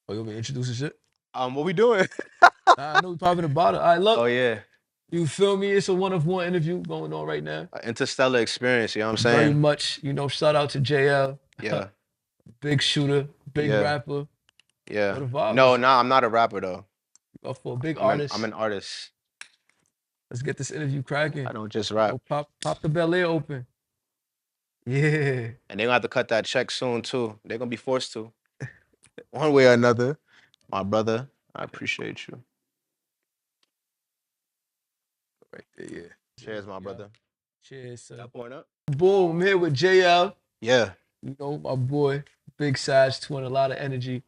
Oh, you want me to introduce the shit? What we doing? Nah, I know we popping about it. All right, Oh look, yeah, you feel me? It's a one-of-one interview going on right now. Interstellar experience. You know what I'm Very saying? much, shout out to JL, Yeah, big shooter, big yeah, rapper. yeah. What the No, vibes? nah, I'm not a rapper though. Up for a big I'm artist. an artist. Let's get this interview I cracking. don't just rap. Pop the Bel Air open. Yeah. And they're gonna have to cut that check soon too. They're gonna be forced to, one way or another. My brother, I appreciate you. Right there, yeah. Cheers, my Yeah. brother. Cheers, sir. That point up. Boom, I'm here with JL. Yeah. My boy, big size, twin, a lot of energy.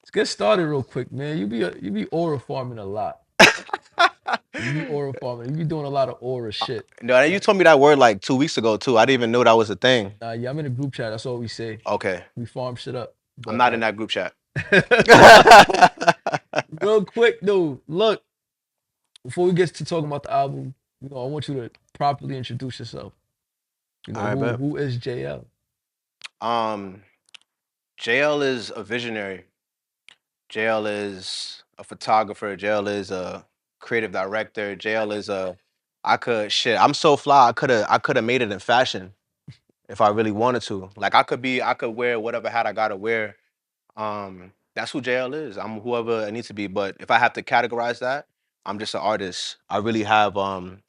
Let's get started real quick, man. You be aura farming a lot. You be aura farming. You be doing a lot of aura shit. No, you Like, told me that word like 2 weeks ago too. I didn't even know that was a thing. nah, yeah, I'm in a group chat. That's all we say. Okay, We farm shit up. I'm But not in that group chat. real quick, dude, look, before we get to talking about the album, I want you to properly introduce yourself. All right, Who bet. who is JL? Um, JL is a visionary. JL is a photographer. JL is a creative director. JL is a I could shit. I'm so fly. I could have made it in fashion if I really wanted to. Like I could wear whatever hat I gotta wear. That's who JL is. I'm whoever I need to be. But if I have to categorize that, I'm just an artist. I really have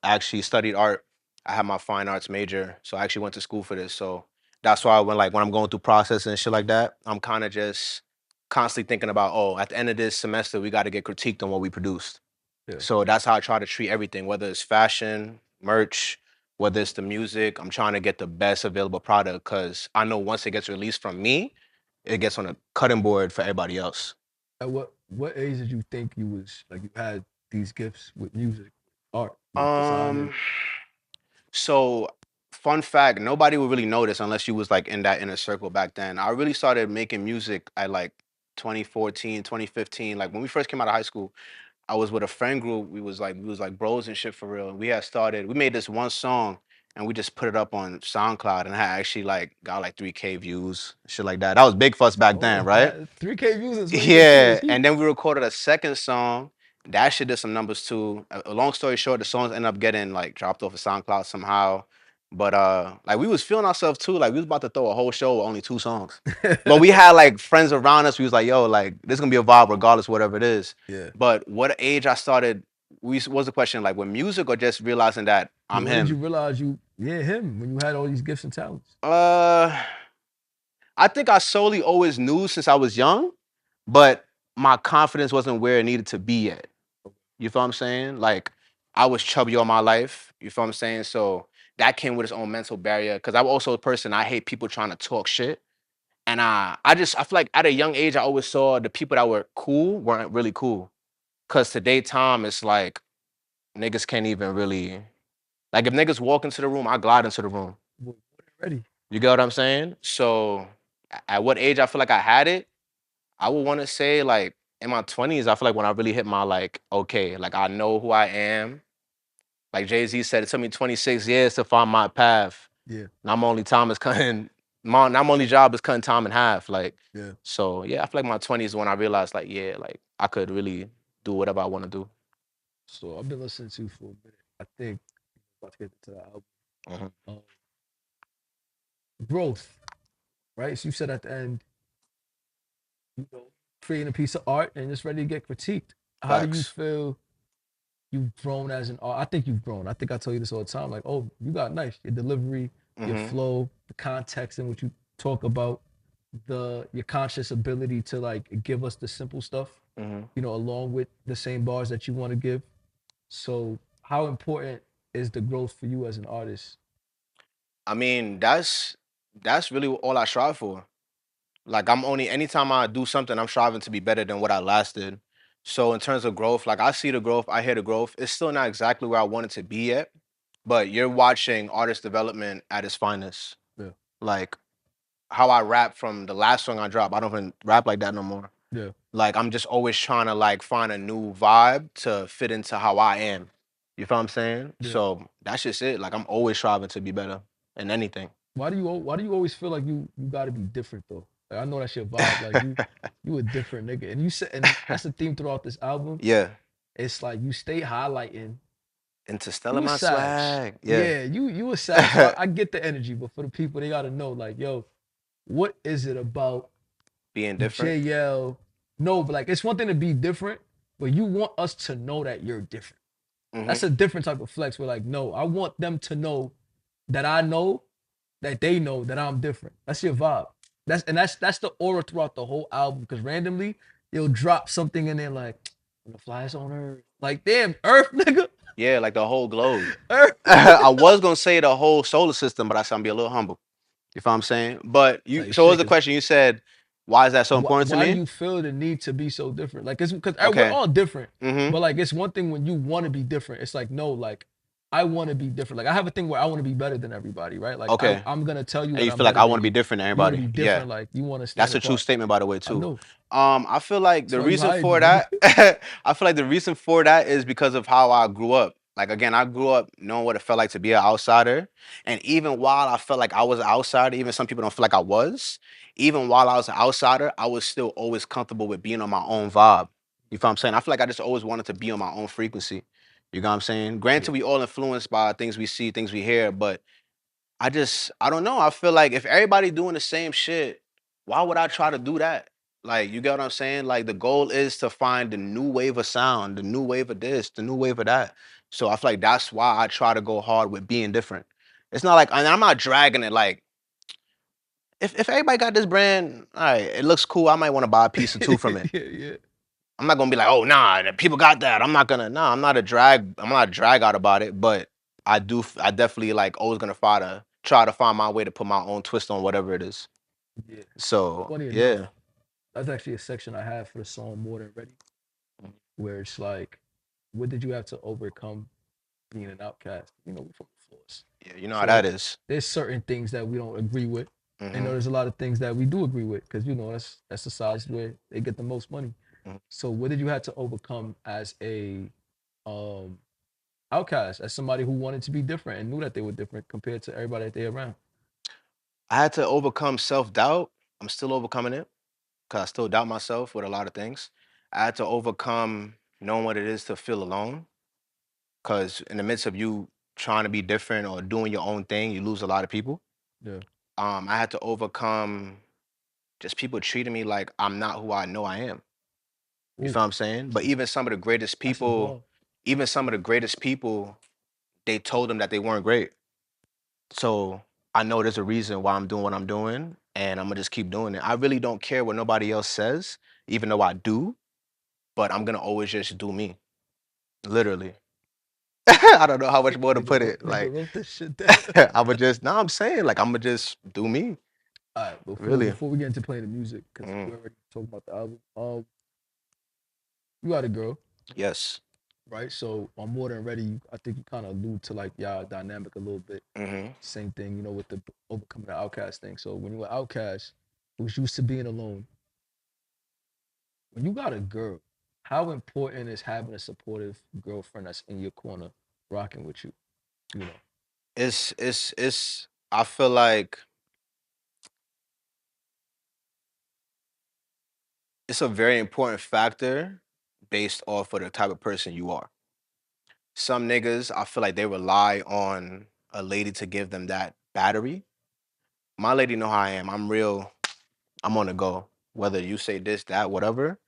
actually studied art. I have my fine arts major, so I actually went to school for this. So that's why when I'm going through process and shit like that, I'm kind of just constantly thinking about, oh, at the end of this semester, we got to get critiqued on what we produced. Yeah. So that's how I try to treat everything, whether it's fashion, merch, whether it's the music. I'm trying to get the best available product because I know once it gets released from me, it gets on a cutting board for everybody else. At what age did you think you was like you had these gifts with music, art, with Um, designing? so fun fact, nobody would really notice unless you was like in that inner circle back then. I really started making music at like 2014, 2015. Like when we first came out of high school, I was with a friend group. We was like bros and shit for real. And we made this one song and we just put it up on SoundCloud and I actually like got like 3K views, shit like that. That was big for us back Oh, then, right? that 3K views in 2015 is Yeah, and heat. then we recorded a second song. That shit did some numbers too. A long story short, the songs ended up getting like dropped off of SoundCloud somehow. But like we was feeling ourselves too. Like we was about to throw a whole show with only 2 songs. But we had like friends around us. We was like, yo, like this gonna be a vibe regardless, whatever it is. Yeah. But what age I started, was the question like with music or just realizing that I'm When did you him? realize him when you had all these gifts and talents? Uh I think I solely always knew since I was young, but my confidence wasn't where it needed to be yet. You feel what I'm saying? Like I was chubby all my life. You feel what I'm saying? So that came with its own mental barrier. Cause I'm also a person I hate people trying to talk shit. And I feel like at a young age I always saw the people that were cool weren't really cool. Cause today time it's like niggas can't even really like if niggas walk into the room, I glide into the room. Well, ready. You get what I'm saying? So at what age I feel like I had it, I would want to say like in my 20s, I feel like when I really hit my like, okay, like I know who I am. Like Jay-Z said, it took me 26 years to find my path. Yeah, Now my only time is cutting, now my only job is cutting time in half. Like, yeah. so yeah, I feel like my 20s is when I realized like, yeah, like I could really do whatever I want to do. So I've been listening to you for a minute. I think I'm about to get into the album. Mhm. Um, growth, right? So you said at the end, you know, creating a piece of art and just ready to get critiqued. How do you Facts. feel you've grown as an art? I think you've grown. I think I tell you this all the time. Like, oh, you got nice. Your delivery, your Hmm. flow, the context in which you talk about, your conscious ability to like give us the simple stuff, Hmm. along with the same bars that you want to give. So, how important is the growth for you as an artist? I mean, that's really all I strive for. Like I'm only anytime I do something, I'm striving to be better than what I last did. So in terms of growth, like I see the growth, I hear the growth. It's still not exactly where I want it to be yet, but you're watching artist development at its finest. Yeah, Like how I rap from the last song I dropped. I don't even rap like that no more. yeah, Like I'm just always trying to like find a new vibe to fit into how I am. You feel what I'm saying? yeah. So that's just it. I'm always striving to be better in anything. Why do you always feel like you got to be different though? Like, I know that's your vibe. Like you a different nigga, and you said, and that's the theme throughout this album. Yeah. It's like you stay highlighting. Interstellar You a my Sag. swag. Yeah. Yeah, you a Sag. So I get the energy, but for the people, they gotta know, like, yo, what is it about Being different. JL? No, but like it's one thing to be different, but you want us to know that you're different. That's Hmm. a different type of flex. We're like, no, I want them to know that I know that they know that I'm different. That's your vibe. That's the aura throughout the whole album. Because randomly you'll drop something in there like, when the flies on Earth. Like, damn, Earth, nigga. Yeah, like the whole globe. Earth. I was gonna say the whole solar system, but I said I'm be a little humble. You know what I'm saying? But you. Like So what was shit, the cause question? You said, why is that so important to why do me? you feel the need to be so different? Like, it's because we're Okay. all different, Mm-hmm. but like it's one thing when you want to be different. It's like no, like I want to be different. Like I have a thing where I want to be better than everybody, right? Like Okay. I'm gonna tell you And that you I'm feel like better I than want to be you. different than You want to everybody. be Yeah. different. Like you want to stand That's a true apart. statement, by the way, I too. know. I feel like That's the why you reason hired for me, that, nigga. I feel like the reason for that is because of how I grew up. Like again, I grew up knowing what it felt like to be an outsider, and even while I felt like I was an outsider, even some people don't feel like I was. Even while I was an outsider, I was still always comfortable with being on my own vibe. You feel what I'm saying? I feel like I just always wanted to be on my own frequency. You know what I'm saying? Yeah. Granted, we all influenced by things we see, things we hear, but I don't know. I feel like if everybody doing the same shit, why would I try to do that? Like, you get what I'm saying? Like, the goal is to find the new wave of sound, the new wave of this, the new wave of that. So I feel like that's why I try to go hard with being different. It's not like, and I'm not dragging it. Like, if everybody got this brand, all right, it looks cool. I might want to buy a piece or two from it. Yeah, yeah, I'm not gonna be like, oh nah, the people got that. I'm not gonna. Nah, I'm not a drag. I'm not a drag out about it. But I do. I definitely like always gonna try to find my way to put my own twist on whatever it is. yeah. So Funny enough, yeah. that's actually a section I have for the song "More Than Ready," where it's like, what did you have to overcome being an outcast? You know, we're from the floors. Yeah, you know how that So is. there's certain things that we don't agree with. I know Mm-hmm. there's a lot of things that we do agree with because you know that's the sides where they get the most money. Mm-hmm. So what did you have to overcome as a um outcast, as somebody who wanted to be different and knew that they were different compared to everybody that they around? I had to overcome self doubt. I'm still overcoming it because I still doubt myself with a lot of things. I had to overcome knowing what it is to feel alone because in the midst of you trying to be different or doing your own thing, you lose a lot of people. Yeah. I had to overcome just people treating me like I'm not who I know I am. You Ooh, feel what I'm saying? But even some of the greatest that's people, involved. even some of the greatest people, they told them that they weren't great. So I know there's a reason why I'm doing what I'm doing, and I'm gonna just keep doing it. I really don't care what nobody else says, even though I do, but I'm gonna always just do me. Literally. I don't know how much more to put it. Nigga Like wrote this shit down. I would just no, I'm saying like I'm gonna just do me. All right, Really. before we get into playing the music, because Mm, we already talked about the album. You got a girl, yes. right? So on More Than Ready, I think you kind of allude to like y'all dynamic a little bit. Hmm. Same thing, you know, with the overcoming the outcast thing. So when you were outcast, who was used to being alone, when you got a girl, how important is having a supportive girlfriend that's in your corner, rocking with you? You know, It's I feel like it's a very important factor based off of the type of person you are. Some niggas, I feel like they rely on a lady to give them that battery. My lady know how I am. I'm real. I'm on the go. Whether you say this, that, whatever,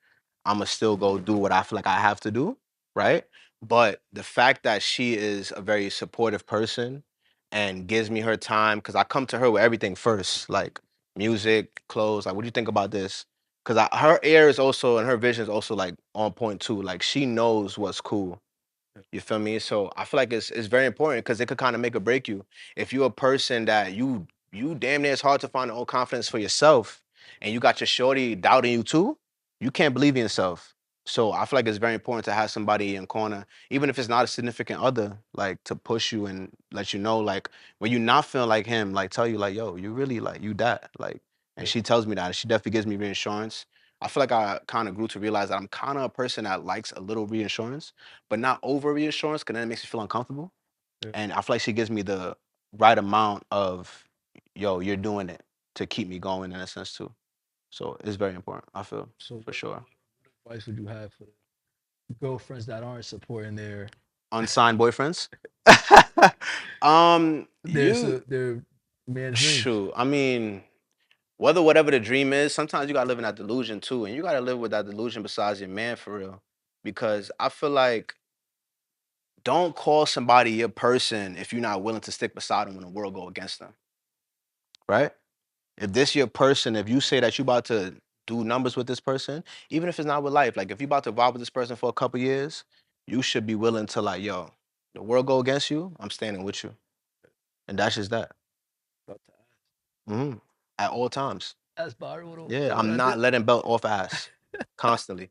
I'ma still go do what I feel like I have to do, right? But the fact that she is a very supportive person and gives me her time, because I come to her with everything first, like music, clothes, like what do you think about this? Because her ear is also and her vision is also like on point too. Like she knows what's cool. You feel me? So I feel like it's very important because it could kind of make or break you. If you're a person that you damn near it's hard to find your own confidence for yourself, and you got your shorty doubting you too, you can't believe in yourself. So I feel like it's very important to have somebody in corner, even if it's not a significant other, like to push you and let you know, like when you're not feeling like him, like tell you like, yo, you really like you that, like. And yeah, she tells me that. And she definitely gives me reassurance. I feel like I kind of grew to realize that I'm kind of a person that likes a little reassurance but not over reassurance because then it makes me feel uncomfortable. yeah. And I feel like she gives me the right amount of, yo, you're doing it to keep me going in a sense too. So it's very important. I feel So for sure. what advice would you have for the girlfriends that aren't supporting Unsigned boyfriends. You their man's dreams? shoot. I mean, whatever the dream is, sometimes you gotta live in that delusion too, and you gotta live with that delusion besides your man for real. Because I feel like don't call somebody your person if you're not willing to stick beside them when the world go against them, right? If this your person, if you say that you about to do numbers with this person, even if it's not with life, like if you about to vibe with this person for a couple years, you should be willing to like, yo, the world go against you, I'm standing with you, and that's just that. About to hmm At all times. ask Byron Yeah, what I'm I not did. letting belt off ass constantly.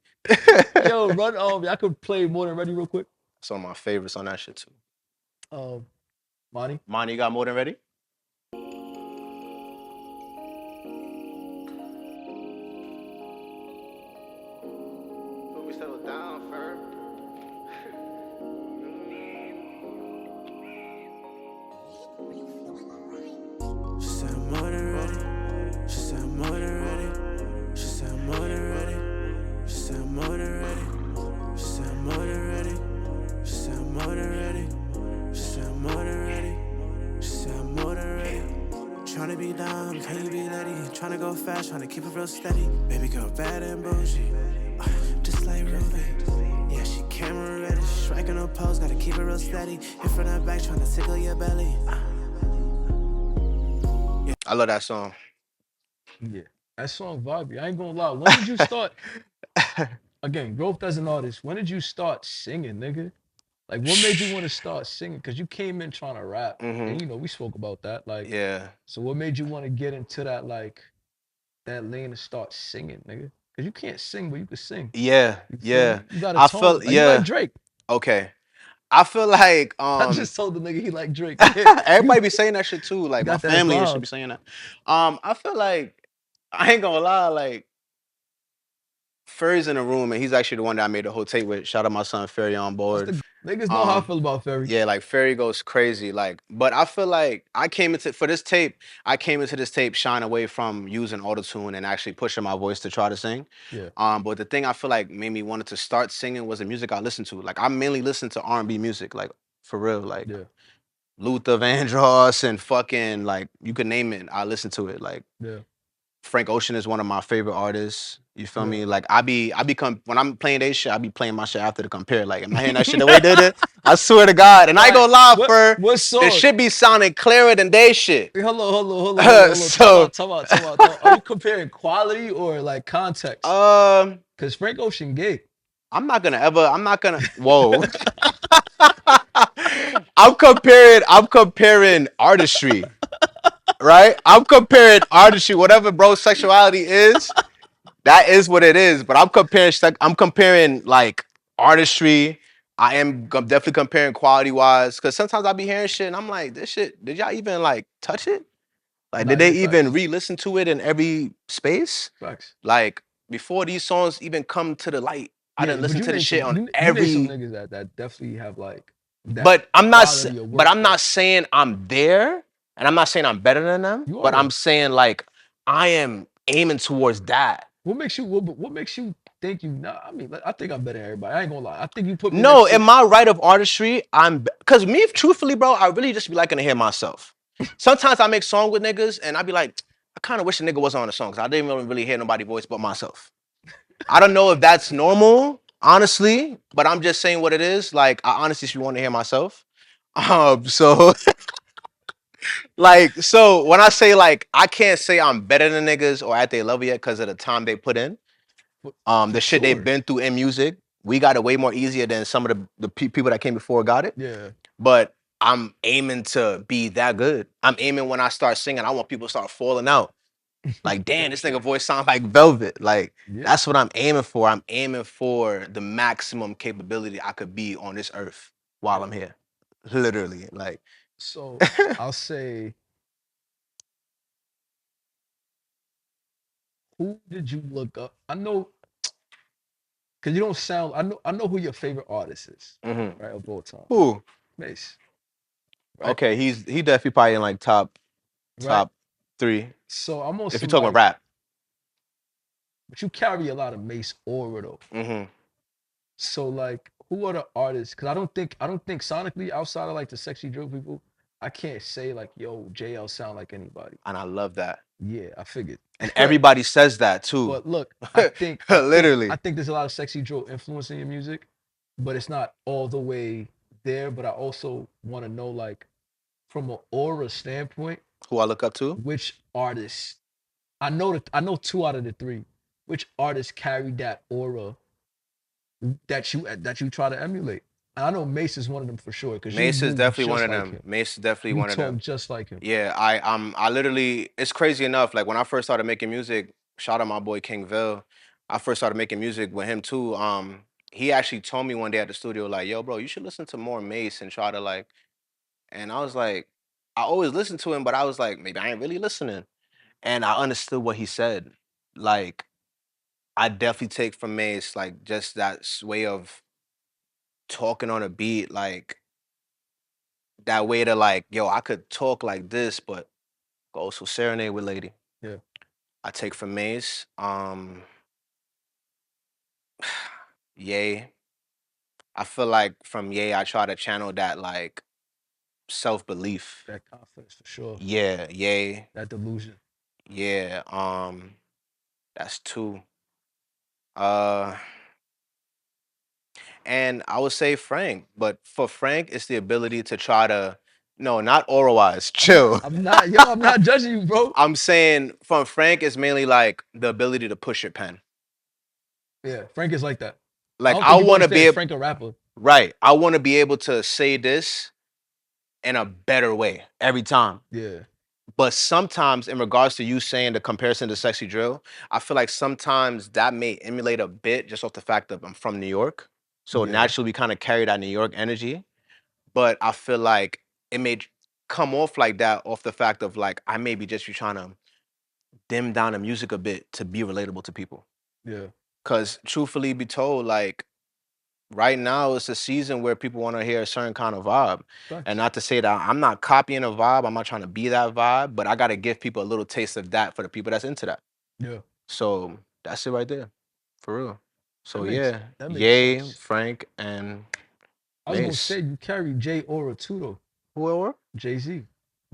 Yo, run I could play more than ready real quick. Some of my favorites on that shit too. Um Monty. Monty, you got more than ready? Put me settle down, fur. She said I'm more than ready. She said I'm more than ready. She said I'm more than ready. She said I'm more than ready. She said I'm more than ready. She said I'm more than ready. She said I'm more than ready. She said I'm more than ready. Tryna be down, can you be lady? Tryna go fast, tryna keep it real steady. Baby girl bad and bougie, just like Ruby. Yeah, she camera ready, striking her pose, gotta keep it real steady. Hit from the back, tryna tickle your belly. I love that song. Yeah. That song vibe. I ain't gonna lie. When did you start again, growth as an artist, when did you start singing, nigga? Like what made you want to start singing? Cause you came in trying to rap. hmm And we spoke about that. Like, Yeah. so what made you want to get into that that lane to start singing, nigga? Cause you can't sing, but you can sing. Yeah. You feel Yeah. me? You got a I felt tone. Like you like yeah. Drake. Okay. I feel like I just told the nigga he like Drake. Yeah. You everybody be saying that shit too. Like my got that family and should vibe. be saying that. I feel like I ain't gonna lie, like Furry's in the room and he's actually the one that I made the whole tape with. Shout out my son Furry on That's board. the niggas know how I Um feel about Ferry. yeah, like Furry goes crazy. Like, but I feel like I came into for this tape, I came into this tape shying away from using autotune and actually pushing my voice to try to sing. Yeah. But the thing I feel like made me wanted to start singing was the music I listened to. Like I mainly listen to R&B music, like for real. Like Yeah. Luther Vandross and fucking like you could name it. I listen to it. Like Yeah. Frank Ocean is one of my favorite artists. You feel Yeah. me? Like when I'm playing they shit, I be playing my shit after the compare. Like, am I hearing that shit the way they did it? I swear to God. And I ain't Fact. gonna lie, What for what the song? shit be sounding clearer than they shit. Wait, hold on. So Time out. Are you comparing quality or like context? um Cause Frank Ocean gay. I'm not gonna whoa. I'm comparing artistry, right? I'm comparing artistry, whatever bro sexuality is. That is what it is. But I'm comparing like artistry. I'm definitely comparing quality wise. Cause sometimes I be hearing shit and I'm like, this shit, did y'all even like touch it? Like, Nah, did they yeah, even facts. re-listen to it in every space? Facts. Like, before these songs even come to the light, I Yeah, didn't but listen you to the name shit some on you name some every. niggas that definitely have like that But I'm not. quality of But work I'm though. not saying I'm there, and I'm not saying I'm better than them. You are But I'm though. saying like I am aiming towards that. What makes you think you not? I mean, like, I think I'm better than everybody. I ain't gonna lie. I think you put me No, next in to my right of artistry, cause me, truthfully, bro, I really just be liking to hear myself. Sometimes I make song with niggas and I be like, I kind of wish the nigga wasn't on the song, cause I didn't really hear nobody voice but myself. I don't know if that's normal, honestly, but I'm just saying what it is. Like, I honestly should want to hear myself. So so when I say like I can't say I'm better than niggas or at their level yet because of the time they put in. for The shit they've sure. been through in music, we got it way more easier than some of the people that came before got it. Yeah. But I'm aiming to be that good. I'm aiming when I start singing, I want people to start falling out. Like, damn, this nigga voice sounds like velvet. Like, Yeah. that's what I'm aiming for. I'm aiming for the maximum capability I could be on this earth while Yeah. I'm here. Literally. Like, So I'll say, who did you look up? I know, cause you don't sound. I know who your favorite artist is, mhm. right, of all time. Who? Mace, right? Okay, he definitely probably in like top Right. top three. So I'm on If you're talking about somebody. rap. but you carry a lot of Mace aura though. Mm-hmm. So like, who are the artists? Because I don't think sonically outside of like the sexy drill people, I can't say like, yo, JL sound like anybody. And I love that. Yeah, I figured. And everybody says that too. But look, I think I think I Literally. think there's a lot of sexy drill influence in your music, but it's not all the way there. But I also want to know like from an aura standpoint, Who I look up to? which artists I know two out of the three. Which artists carry that aura that you try to emulate? And I know Mace is one of them for sure because you Mace is move definitely one just of like them. him. Mace is definitely You one of talk them. just like him. Yeah, I literally, it's crazy enough. Like when I first started making music, shout out my boy Kingville. I first started making music with him too. He actually told me one day at the studio, like, yo, bro, you should listen to more Mace and try to like, and I was like, I always listened to him, but I was like, maybe I ain't really listening. And I understood what he said. Like, I definitely take from Mace, like just that way of talking on a beat, like that way to like, yo, I could talk like this, but also serenade with lady. Yeah. I take from Mace. Yay. I feel like from Yay, I try to channel that like self belief. That confidence for sure. Yeah, Yay. That delusion. Yeah. That's two. Uh, and I would say Frank, but for Frank, it's the ability to try to, no, not oral wise, chill. I'm not judging you, bro. I'm saying from Frank, it's mainly like the ability to push your pen. Yeah, Frank is like that. I Like don't I think people want to be understand able, Frank a rapper. right. I want to be able to say this in a better way every time. Yeah. But sometimes, in regards to you saying the comparison to Sexy Drill, I feel like sometimes that may emulate a bit just off the fact that I'm from New York. So Yeah. naturally, we kind of carry that New York energy. But I feel like it may come off like that off the fact of like, I may be just trying to dim down the music a bit to be relatable to people. Yeah. Because truthfully be told, like, right now it's a season where people want to hear a certain kind of vibe. Facts. And not to say that I'm not copying a vibe, I'm not trying to be that vibe, but I got to give people a little taste of that for the people that's into that. Yeah. So that's it right there. For real. So That makes Yay, sense. Frank, and I was gonna Mace. say you carry J Aura too though. Who were? Jay-Z.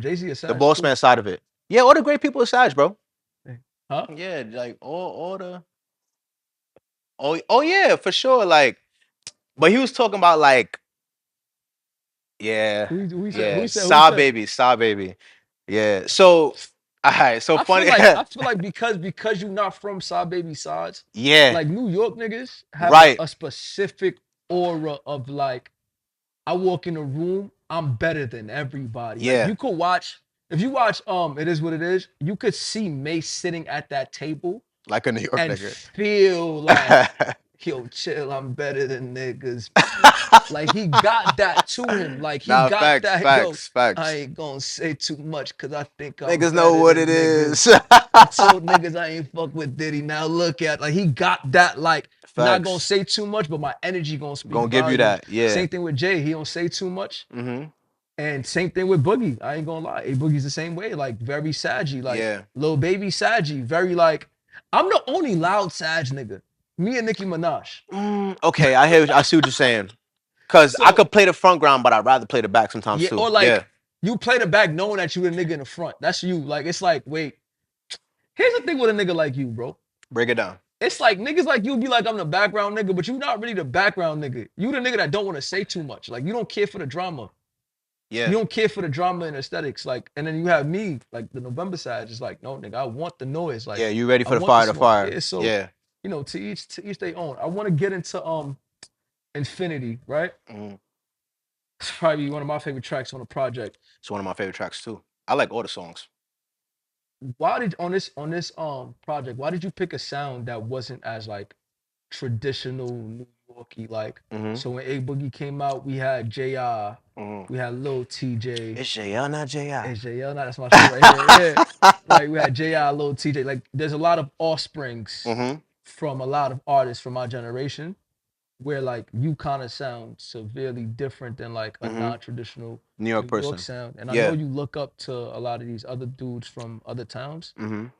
Jay-Z a The Sag boss too. man side of it. Yeah, all the great people are Sag, bro. Huh? Yeah, like all the oh yeah, for sure. Like, but he was talking about like, yeah, Who yeah, he said? Saw baby. Yeah. So all right, so I feel funny. like I feel like because you're not from Saw Baby Sides, Yeah, like New York niggas have right. a specific aura of like I walk in a room, I'm better than everybody. Like Yeah. you could watch if you watch It Is What It Is, you could see Mace sitting at that table Like a New York and nigga. feel like, yo, chill, I'm better than niggas. Like he got that to him. Like he Nah, got facts, that, yo. facts. I ain't gonna say too much cause I think I'm Niggas know better what than it niggas. is. I told niggas I ain't fuck with Diddy. Now look at like he got that like not gonna Facts. say too much, but my energy gonna speak Gonna give you volumes. that, yeah. Same thing with Jay. He don't say too much. Mm-hmm. And same thing with Boogie. I ain't gonna lie. A Boogie's the same way. Like very saggy. Like Yeah. little baby saggy. Very like I'm the only loud sag nigga. Me and Nicki Minaj. Okay, I see what you're saying. Cause I So- could play the front ground, but I'd rather play the back sometimes Yeah, too. or like yeah. you play the back knowing that you the nigga in the front. That's you. Like it's like, wait. Here's the thing with a nigga like you, bro. Break it down. It's like niggas like you be like, I'm the background nigga, but you not really the background nigga. You the nigga that don't want to say too much. Like you don't care for the drama. Yeah. You don't care for the drama and aesthetics. Like, and then you have me, like the November side, just like, no, nigga, I want the noise. Like, Yeah, you ready for I the want fire to smoke. fire. Yeah, so Yeah. you know, to each their own. I want to get into Infinity, right? Mhm. It's probably one of my favorite tracks on the project. It's one of my favorite tracks too. I like all the songs. Why did on this project, why did you pick a sound that wasn't as like traditional New Yorky? Like, Mhm. so when A Boogie came out, we had J.I., we had Lil TJ. It's JL, not JI. It's JL, that's my shit right here. Yeah. Like we had J.I., Lil TJ. Like there's a lot of offsprings Mm-hmm. from a lot of artists from our generation. where like you kind of sound severely different than like a non-traditional New York New York person. sound. And I know Yeah. you look up to a lot of these other dudes from other towns,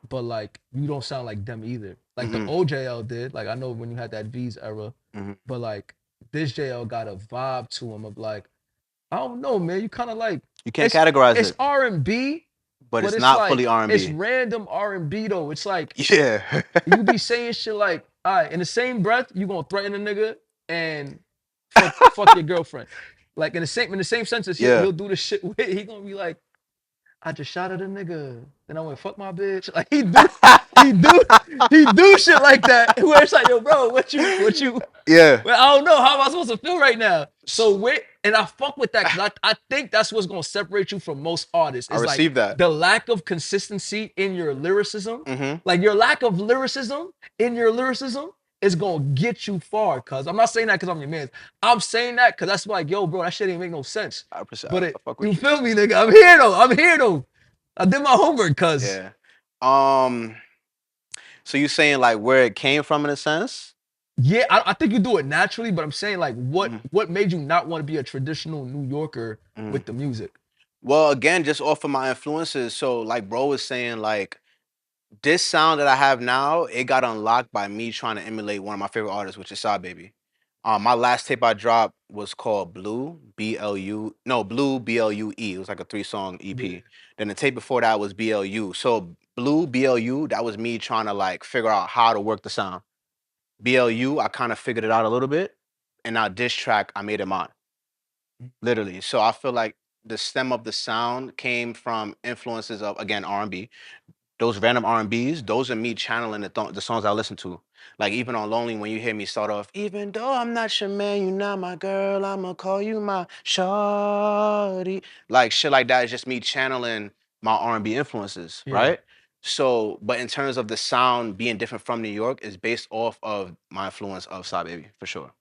but like you don't sound like them either. Like the old JL did. Like I know when you had that V's era, but like this JL got a vibe to him of like, I don't know, man. You kind of like You can't categorize it's it, R&B, but but it's it's not fully like it's R&B. random R&B though. It's like Yeah. you be saying shit like, all right, in the same breath, you gonna threaten a nigga and fuck your girlfriend. Like in the same sentence, Yeah. he'll do the shit with he gonna be like, I just shot at a nigga. Then I went fuck my bitch. Like he do he do shit like that. Where it's like, yo, bro, what you Yeah. well, I don't know. How am I supposed to feel right now? So wait, and I fuck with that because I think that's what's gonna separate you from most artists. I Is like received that. the lack of consistency in your lyricism. Mm-hmm. Like your lack of lyricism in your lyricism is gonna get you far. Cause I'm not saying that because I'm your man. I'm saying that because that's like, yo, bro, that shit ain't make no sense. But I fuck you with you. feel me, nigga? I'm here though. I'm here though. I did my homework, cuz. Yeah. Um. So you saying like where it came from in a sense? Yeah, I think you do it naturally, but I'm saying like Mm-hmm. what made you not want to be a traditional New Yorker Mm-hmm. with the music? Well, again, just off of my influences. So like bro was saying, like this sound that I have now, it got unlocked by me trying to emulate one of my favorite artists, which is Sad Baby. My last tape I dropped was called Blue, B-L-U, no, Blue, B-L-U-E. It was like a 3-song Yeah. EP. Then the tape before that was B-L-U. So Blue, B-L-U, that was me trying to like figure out how to work the sound. B-L-U, I kind of figured it out a little bit. And now this track, I made it mine. Literally. So I feel like the stem of the sound came from influences of, again, R&B. Those random R&Bs, those are me channeling the songs I listen to. Like even on Lonely, when you hear me start off, even though I'm not your man, you not my girl, I'ma call you my shawty. Like shit like that is just me channeling my R&B influences, Yeah. right? So, but in terms of the sound being different from New York, is based off of my influence of Sa Baby, for sure.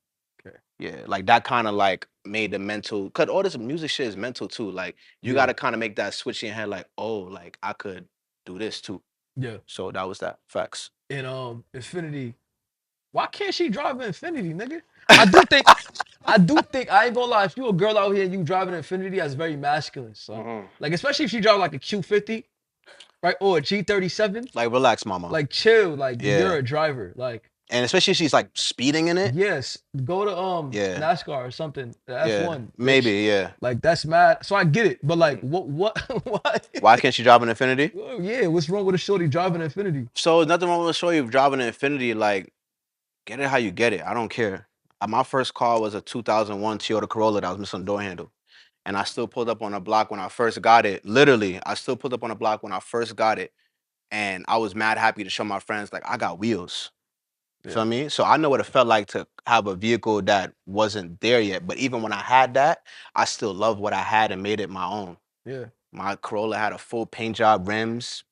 Okay. Yeah, like that kind of like made the mental, cause all this music shit is mental too. Like you Yeah. gotta kind of make that switch in your head, like, oh, like I could do this too. Yeah. So that was that. Facts. And Infinity. Why can't she drive an Infinity, nigga? I do think I ain't gonna lie, if you a girl out here and you driving an Infinity, that's very masculine, son. Like especially if she drive like a Q50, right? Or a G37. Like relax, mama. Like chill. Like you're Yeah. a driver. Like And especially if she's like speeding in it. yes, go to Yeah. NASCAR or something. The Yeah. F1, Maybe, bitch. yeah. Like that's mad. So I get it, but like what why? Why can't she drive an Infinity? Oh, yeah, what's wrong with a shorty driving an Infinity? So nothing wrong with show you driving an Infinity, like get it how you get it. I don't care. My first car was a 2001 Toyota Corolla that was missing a door handle. And I still pulled up on a block when I first got it. Literally, I still pulled up on a block when I first got it. And I was mad happy to show my friends, like, I got wheels. Yeah. Feel me? So I know what it felt like to have a vehicle that wasn't there yet. But even when I had that, I still loved what I had and made it my own. Yeah. My Corolla had a full paint job, rims,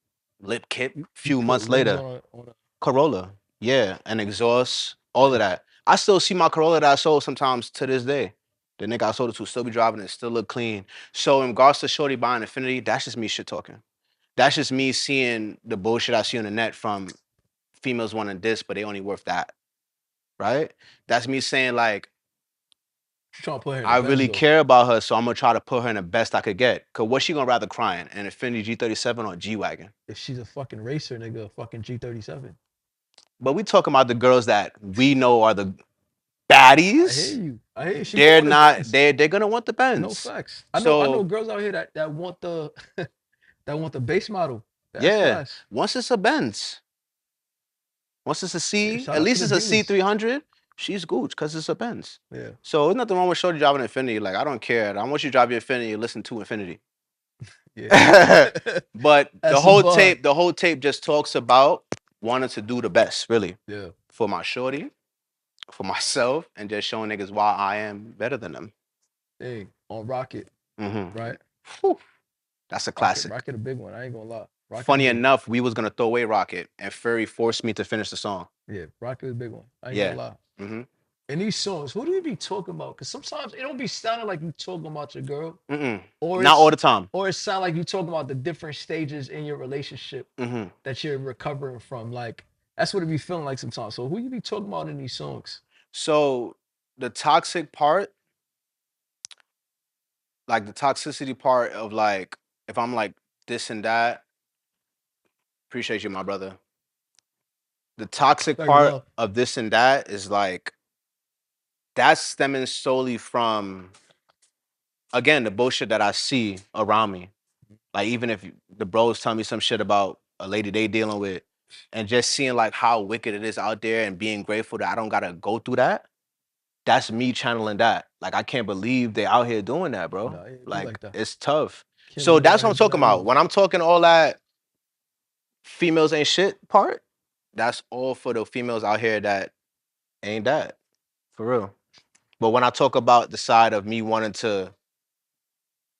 lip kit. You Few put months rims later, on a Corolla, yeah, and exhaust, all of nice. that. I still see my Corolla that I sold sometimes to this day. The nigga I sold it to still be driving it, still look clean. So in regards to Shorty buying Infinity, that's just me shit talking. That's just me seeing the bullshit I see on the net from females wanting this, but they only worth that. Right? That's me saying like, She trying to put her in the I Benz really though. care about her, so I'm gonna try to put her in the best I could get. Cause what she gonna rather cry in? An Infinity G37 or a G-Wagon? If she's a fucking racer, nigga, a fucking G37. But we talking about the girls that we know are the I hear baddies. you. I hear you. She gonna They're want a not, Benz. they're gonna want the No Benz. facts. I know So girls out here that want the that want the base model, the S yeah, class. once it's a Benz, once it's a Yeah, C, shout at out to least the it's a dealers. C300, she's Gooch because it's a Benz. Yeah. So there's nothing wrong with Shorty driving an Infinity. Like I don't care. I want you to drive your Infinity and listen to Infinity. Yeah. But That's a bar. the whole tape just talks about wanting to do the best, really, Yeah. for my shorty, for myself, and just showing niggas why I am better than them. Hey, on Rocket, Mm-hmm. right? Whew. That's a classic. Rocket a big one. I ain't gonna lie. Rocket Funny a big enough, we was gonna throw away Rocket, and Furry forced me to finish the song. one. Yeah, Rocket is a big one. I ain't Yeah. gonna lie. Mm-hmm. In these songs, who do you be talking about? Because sometimes it don't be sounding like you talking about your girl, Mm-mm. or Not all the time. or it sound like you talking about the different stages in your relationship Mm-hmm. that you're recovering from. Like that's what it be feeling like sometimes. So who you be talking about in these songs? So the toxic part, like the toxicity part of like if I'm like this and that, appreciate you, my brother. The toxic Very part love. of this and that is like that's stemming solely from again the bullshit that I see around me. Like even if the bros tell me some shit about a lady they dealing with, and just seeing like how wicked it is out there and being grateful that I don't gotta go through that. That's me channeling that. Like I can't believe they out here doing that, bro. No, it be Like like that. it's tough. Can't So believe they that's out what here I'm doing talking that about. either. When I'm talking all that females ain't shit part, that's all for the females out here that ain't that. For real. But when I talk about the side of me wanting to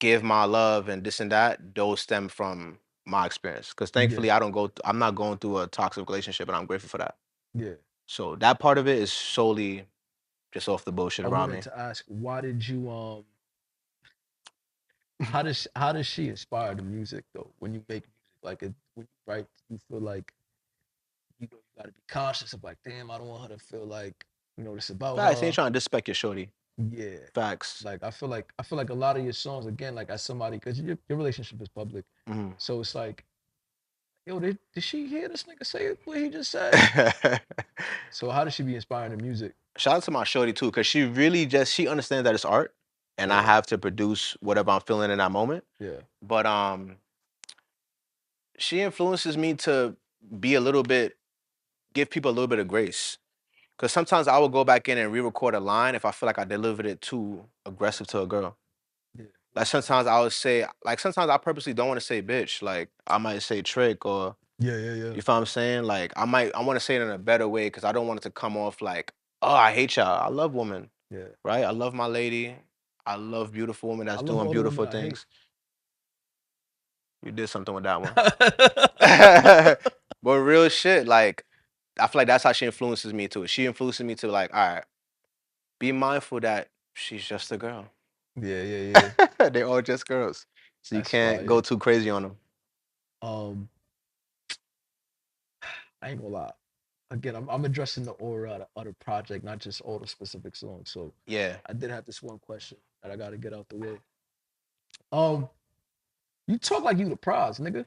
give my love and this and that, those stem from my experience. Because Yeah, thankfully, I'm not going through a toxic relationship, and I'm grateful for that. yeah. So that part of it is solely just off the bullshit I around wanted me. to ask, why did you how does she inspire the music though? When you make music, like when you write, you feel like you got to be conscious of like, damn, I don't want her to feel like this about Facts. Ain't her. trying to disrespect your shorty. Yeah, Facts. like I feel like a lot of your songs again, like as somebody, because your relationship is public, Mhm. so it's like, yo, did she hear this nigga say what he just said? So how does she be inspiring the music? Shout out to my shorty too, because she understands that it's art, and I Yeah, have to produce whatever I'm feeling in that moment. yeah, But she influences me to be a little bit, give people a little bit of grace. Because sometimes I will go back in and re-record a line if I feel like I delivered it too aggressive to a girl. yeah, Like sometimes I would say, like sometimes I purposely don't want to say bitch. Like I might say trick or yeah, yeah, yeah, you feel what I'm saying? Like I want to say it in a better way because I don't want it to come off like, oh, I hate y'all. I love women, yeah. right? I love my lady. I love beautiful women I that's love doing all the women beautiful I hate. things. You did something with that one. But real shit, like I feel like that's how she influences me too. She influences me to like, all right, be mindful that she's just a girl. Yeah, yeah, yeah. They're all just girls. So you That's can't go fire. too crazy on them. Um, I ain't gonna lie. Again, I'm addressing the aura of the project, not just all the specific songs. So Yeah. I did have this one question that I got to get out the way. Um, you talk like you the prize, nigga.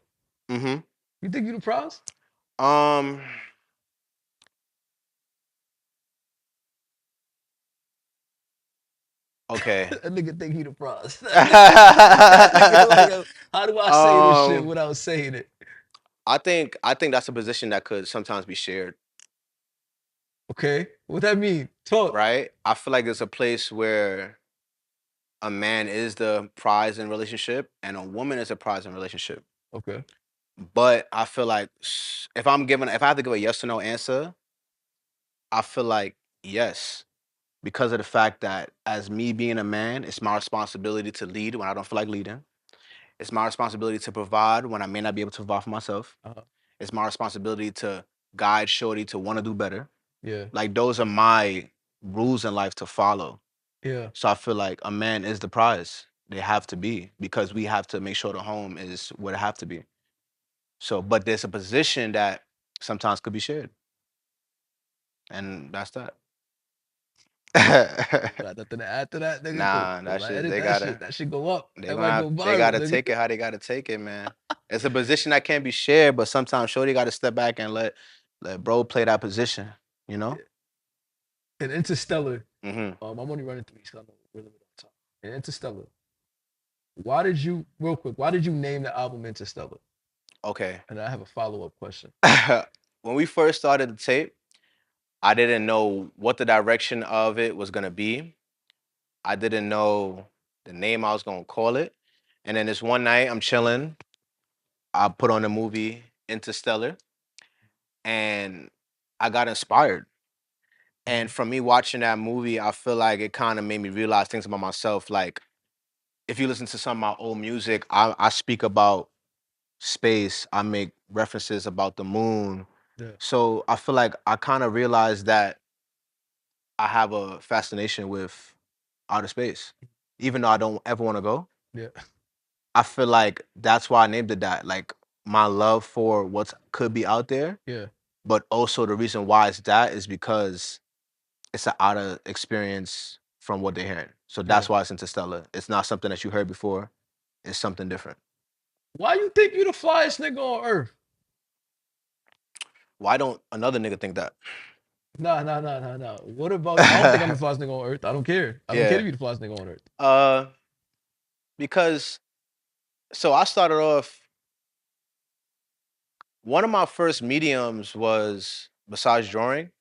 Mm-hmm. You think you the prize? Um, okay. That nigga think he the prize. That nigga like, yo, how do I say this shit um, without saying it? I think that's a position that could sometimes be shared, Okay, what that mean? Talk. right? I feel like there's a place where a man is the prize in relationship and a woman is a prize in relationship. Okay. But I feel like if I have to give a yes or no answer, I feel like yes. Because of the fact that as me being a man, it's my responsibility to lead when I don't feel like leading. It's my responsibility to provide when I may not be able to provide for myself. Uh-huh. It's my responsibility to guide Shorty to want to do better. Yeah. Like those are my rules in life to follow. Yeah. So I feel like a man is the prize. They have to be because we have to make sure the home is what it have to be. So, but there's a position that sometimes could be shared, and that's that. You got nothing to add to that, nigga? Cool. Nah, Cool. that I shit edit they that gotta shit. That should go up. they That gonna might have go they viral, gotta nigga. take it how they gotta take it, man. It's a position that can't be shared, but sometimes Shorty gotta step back and let bro play that position, you know? Yeah. In Interstellar, Mm-hmm. I'm only running through these because I know we're limited on time. In Interstellar, why did you, real quick, why did you name the album Interstellar? Okay. And I have a follow up question. When we first started the tape, I didn't know what the direction of it was gonna be. I didn't know the name I was gonna call it. And then this one night I'm chilling. I put on the movie Interstellar and I got inspired. And from me watching that movie, I feel like it kind of made me realize things about myself. Like, if you listen to some of my old music, I speak about space, I make references about the moon. Yeah. So I feel like I kind of realized that I have a fascination with outer space. Even though I don't ever want to go, Yeah. I feel like that's why I named it that. Like, my love for what could be out there, Yeah. but also the reason why it's that is because it's an out of experience from what they're hearing. So that's why it's Interstellar. It's not something that you heard before. It's something different. Why you think you the flyest nigga on earth? Why don't another nigga think that? Nah. What about? I don't think I'm the flyest nigga on earth. I don't care. I don't care Yeah. to be the flyest nigga on earth. Because so I started off. One of my first mediums was besides drawing.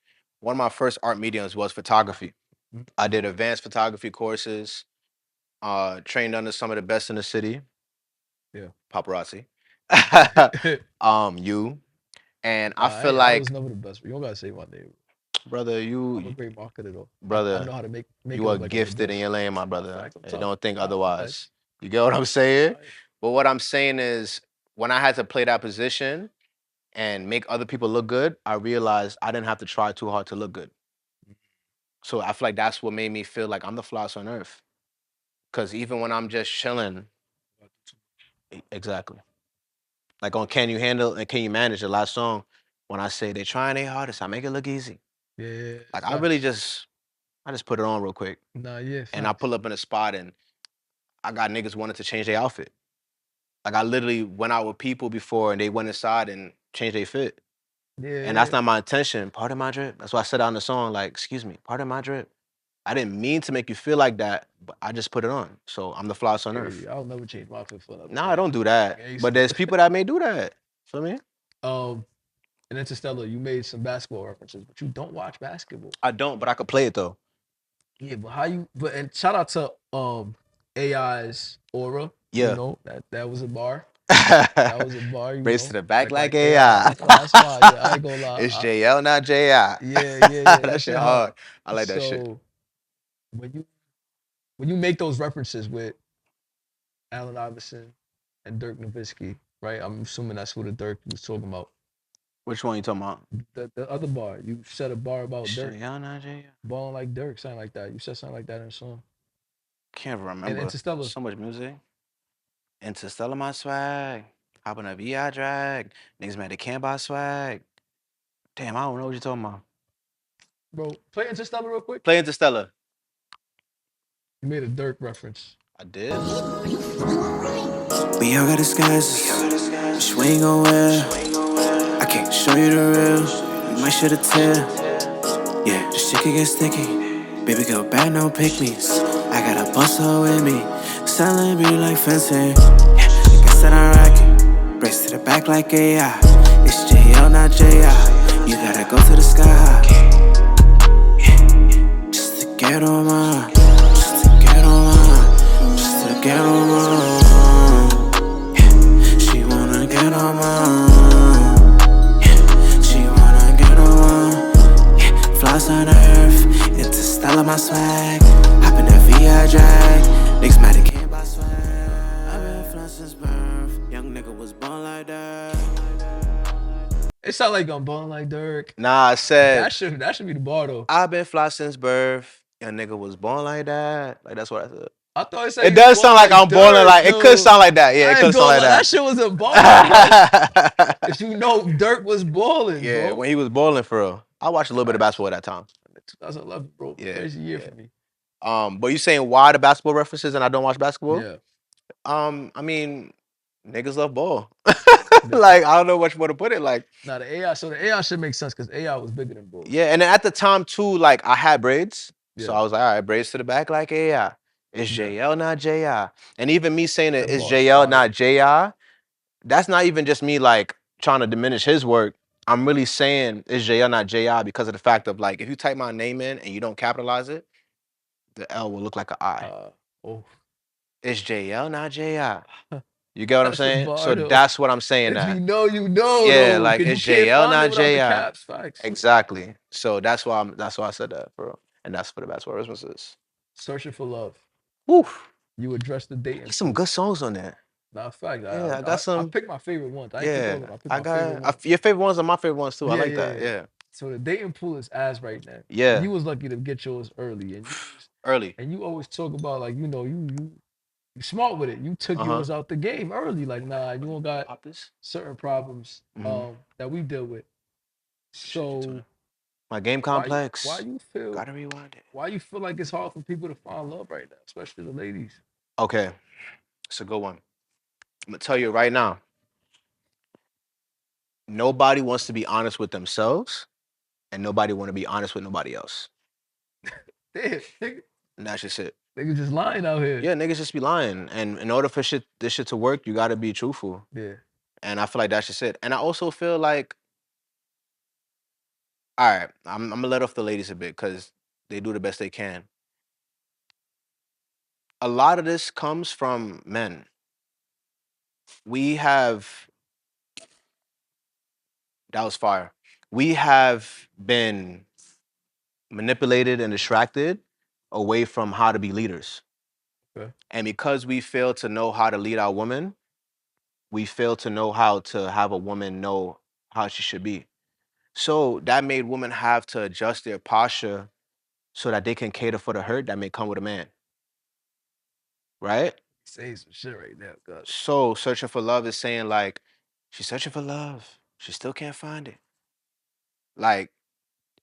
One of my first art mediums was photography. I did advanced photography courses. Trained under some of the best in the city. Yeah. Paparazzi. You. And I Nah, feel I was like, never the best. You don't gotta say my name. brother, I'm a great marketer though. I brother, know how to make you it are look like I'm the gifted in best. your lane, my Nah, brother. fact, I'm And tough. don't think Nah, otherwise. You get what I'm saying? alright. But what I'm saying is, when I had to play that position and make other people look good, I realized I didn't have to try too hard to look good. So I feel like that's what made me feel like I'm the flyest on earth. Cause even when I'm just chilling, exactly. Like on Can You Handle and Can You Manage, the last song, when I say they trying their hardest, I make it look easy. Yeah. Like I really Facts. I just put it on real quick. Nah, yeah, And I facts. pull up in a spot and I got niggas wanting to change their outfit. Like I literally went out with people before and they went inside and changed their fit. And that's Yeah. not my intention. Pardon my drip. That's why I said out in the song, like, excuse me, pardon my drip. I didn't mean to make you feel like that, but I just put it on. So I'm the flyest on earth. I'll never change my outfit for another No, I nigga. don't do that. But Gangsta. there's people that may do that. Feel me? In Interstellar, you made some basketball references, but you don't watch basketball. I don't, but I could play it though. Yeah, but how you? But and shout out to AI's aura. Yeah. You know that was a bar. That was a bar. You Race know, to the back like AI. AI. That's fine. Yeah, I ain't gonna lie. It's JL, not JI. Yeah. That shit hard. hard. I like that shit. So when you make those references with Allen Iverson and Dirk Nowitzki, right? I'm assuming that's who the Dirk was talking about. Which one you talking about? The other bar. You said a bar about Dirk JL, not JI. balling like Dirk, something like that. You said something like that in the song. Can't And remember. Interstellar. So much music. Interstellar, my swag. Hopping a VI drag. Niggas mad they can't buy swag. Damn, I don't know what you're talking about. Bro, play Interstellar real quick. Play Interstellar. You made a Dirk reference. I did. We all got disguises, but you ain't gon' wear. I can't show you the real. You might shed a tear. Yeah, the shit can get sticky. Baby girl, bad, no pick me's. I got a bustle with me. Selling beauty like fencing. Yeah, I guess that I'm rocking. Brace to the back like AI. It's JL, not JI. You gotta go to the sky high. Yeah, just to get on mine. Just to get on mine. Just to get on mine. Yeah, she wanna get on mine. Yeah, she wanna get on mine. Yeah, flies on earth. Interstellar, my swag. Hop in that VI drag. Niggas mad at can't buy swag. I've been flying since birth. Young nigga was born like that. It sound like I'm balling like Dirk. Nah, I said That should be the bar though. I've been fly since birth. Young nigga was born like that. Like that's what I said. I thought it said It you does sound balling like I'm balling Dirk, like it could yo. sound like that. Yeah, it I could ain't sound gonna like lie, that shit was a bar, bro. that. Cause you know Dirk was balling, Yeah, bro. when he was balling for real. I watched a little bit of Facts. basketball at that time. 2011, bro. Yeah, Crazy year yeah. for me. But you saying why the basketball references and I don't watch basketball? Yeah. I mean, niggas love ball. Like I don't know which way to put it. Like Now the AI, so the AI should make sense because AI was bigger than Bulls. yeah, and then at the time too, like I had braids, so Yeah. I was like, all right, braids to the back like AI. It's Yeah. JL, not JI. And even me saying it That is bar's JL, fire. not JI, that's not even just me like trying to diminish his work. I'm really saying it's JL, not JI because of the fact of like if you type my name in and you don't capitalize it, the L will look like an I. Oh, It's JL, not JI. You get what I'm that's a saying? bar So though. that's what I'm saying. If That you know, you know yeah, though, like because you it's can't JL, find it not without the JI. caps. Facts. Exactly. So that's why I said that, bro. And that's for the basketball references. Searching for love. Woo. You address the dating. There's some good songs on there. Nah, fact. Yeah, I got I some. picked my favorite ones. I ain't pick all of them. Yeah, I picked I my favorite got ones. your favorite ones are my favorite ones too. I like that. Yeah. Yeah. So the dating pool is ass right now. Yeah. And you was lucky to get yours early, Early. and you always talk about like you smart with it. You took yours out the game early. Like nah, you don't got certain problems that we deal with. So My game Why complex. you feel Gotta rewind it. why you feel like it's hard for people to find love right now, especially the ladies? Okay, it's a good one. I'm gonna tell you right now. Nobody wants to be honest with themselves, and nobody want to be honest with nobody else. Damn, nigga, And that's just it. niggas just lying out here. Yeah, niggas just be lying. And in order for this shit to work, you gotta be truthful. Yeah. And I feel like that's just it. And I also feel like, all right, I'm gonna let off the ladies a bit because they do the best they can. A lot of this comes from men. We have that was fire. We have been manipulated and distracted away from how to be leaders. Okay. And because we fail to know how to lead our women, we fail to know how to have a woman know how she should be. So that made women have to adjust their posture so that they can cater for the hurt that may come with a man. Right? Say some shit right now, cuz. So searching for love is saying like, she's searching for love. She still can't find it. Like,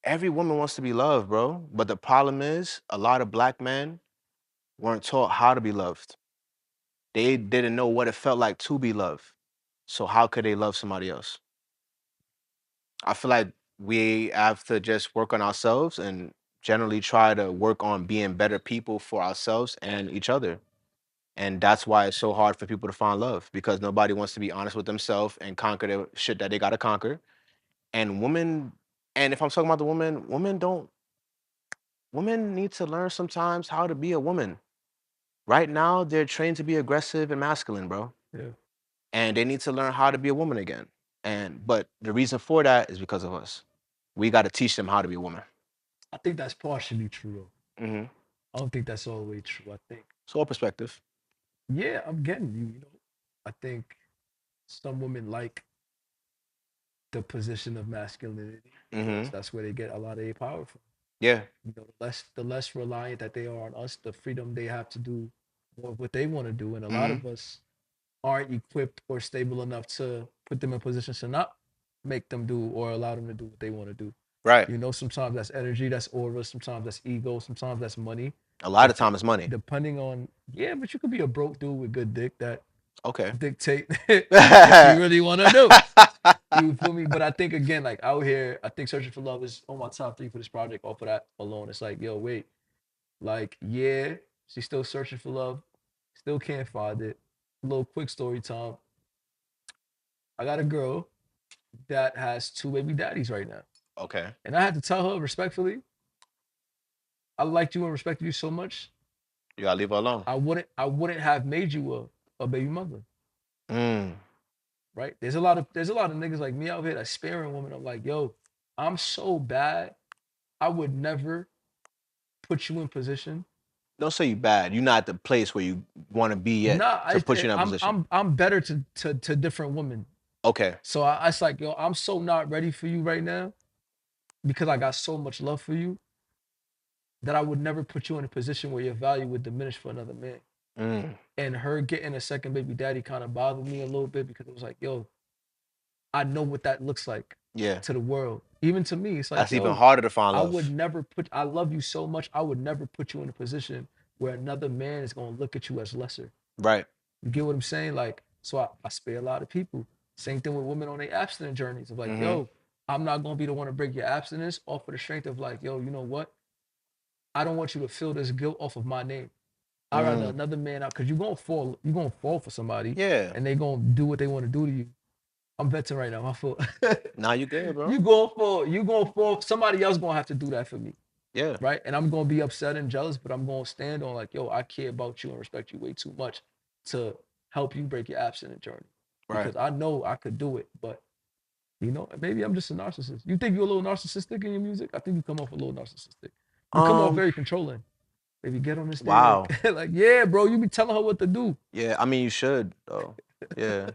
every woman wants to be loved, bro. But the problem is a lot of black men weren't taught how to be loved. They didn't know what it felt like to be loved. So how could they love somebody else? I feel like we have to just work on ourselves and generally try to work on being better people for ourselves and each other. And that's why it's so hard for people to find love because nobody wants to be honest with themselves and conquer the shit that they got to conquer. And women, and if I'm talking about the women, women need to learn sometimes how to be a woman. Right now, they're trained to be aggressive and masculine, bro. Yeah. And they need to learn how to be a woman again. But the reason for that is because of us. We got to teach them how to be a woman. I think that's partially true though. Mm-hmm. I don't think that's all the way true. I think, So, perspective. yeah, I'm getting you, I think some women like the position of masculinity because Mm-hmm. that's where they get a lot of their power from. Yeah. The less reliant that they are on us, the freedom they have to do more of what they want to do. And a lot Mm-hmm. of us aren't equipped or stable enough to put them in positions to not make them do or allow them to do what they want to do. Right. Sometimes that's energy, that's aura, sometimes that's ego, sometimes that's money. A lot of time is money. Depending on, yeah, but you could be a broke dude with good dick that Okay. dictate what you really want to do. You feel me? But I think again, like out here, I think Searching for Love is on my top 3 for this project. Off of that alone, it's like, yo, wait, like, yeah, she's still searching for love, still can't find it. A little quick story time. I got a girl that has 2 baby daddies right now, Okay. and I had to tell her respectfully, I liked you and respected you so much. You gotta leave her alone. I wouldn't have made you a baby mother. Mm. Right? There's a lot of niggas like me out here that sparing women. I'm like, yo, I'm so bad. I would never put you in position. Don't say you bad. You're not at the place where you want to be yet Nah, to put you in that I'm position. I'm better to different women. Okay. So it's like, yo, I'm so not ready for you right now because I got so much love for you that I would never put you in a position where your value would diminish for another man. Mm. And her getting a second baby daddy kind of bothered me a little bit because it was like, yo, I know what that looks like Yeah. to the world. Even to me, it's like, That's even yo, harder to find I love. would never I love you so much, I would never put you in a position where another man is going to look at you as lesser. Right. You get what I'm saying? Like, so I spare a lot of people. Same thing with women on their abstinent journeys of like, Mm-hmm. yo, I'm not going to be the one to break your abstinence off of the strength of like, yo, you know what? I don't want you to feel this guilt off of my name. I'd rather another man out because you're gonna fall for somebody Yeah. and they gonna do what they want to do to you. I'm venting right now. My fault. Now you good, bro. You going for somebody else gonna have to do that for me, Yeah. right? And I'm gonna be upset and jealous, but I'm gonna stand on like, yo, I care about you and respect you way too much to help you break your abstinent journey Right. because I know I could do it, but maybe I'm just a narcissist. You think you're a little narcissistic in your music? I think you come off a little narcissistic. You come off very controlling. Maybe get on this thing. Wow. Like, yeah, bro, you be telling her what to do. Yeah. I mean, you should though. Yeah.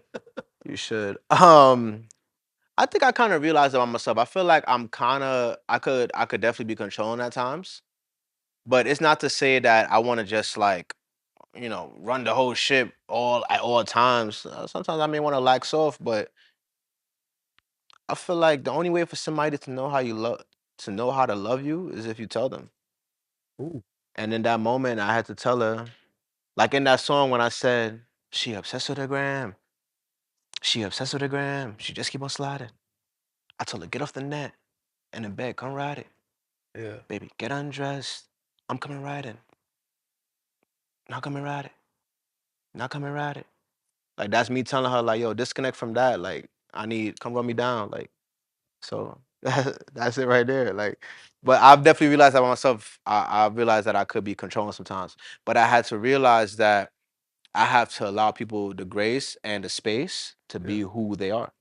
You should. I think I kind of realized about myself. I feel like I could definitely be controlling at times, but it's not to say that I want to just like, run the whole ship all at all times. Sometimes I may want to lax off, but I feel like the only way for somebody to know how you love, to know how to love you is if you tell them. Ooh. And in that moment, I had to tell her, like in that song when I said, she obsessed with her gram. She obsessed with her gram. She just keep on sliding. I told her, get off the net and in bed, come ride it. Yeah. Baby, get undressed. I'm coming riding. Now come and ride it. Now come and ride it. Like that's me telling her, like, yo, disconnect from that. Like, I need come run me down. Like, so that's it right there. Like, but I've definitely realized that by myself. I realized that I could be controlling sometimes. But I had to realize that I have to allow people the grace and the space to Yeah. be who they are.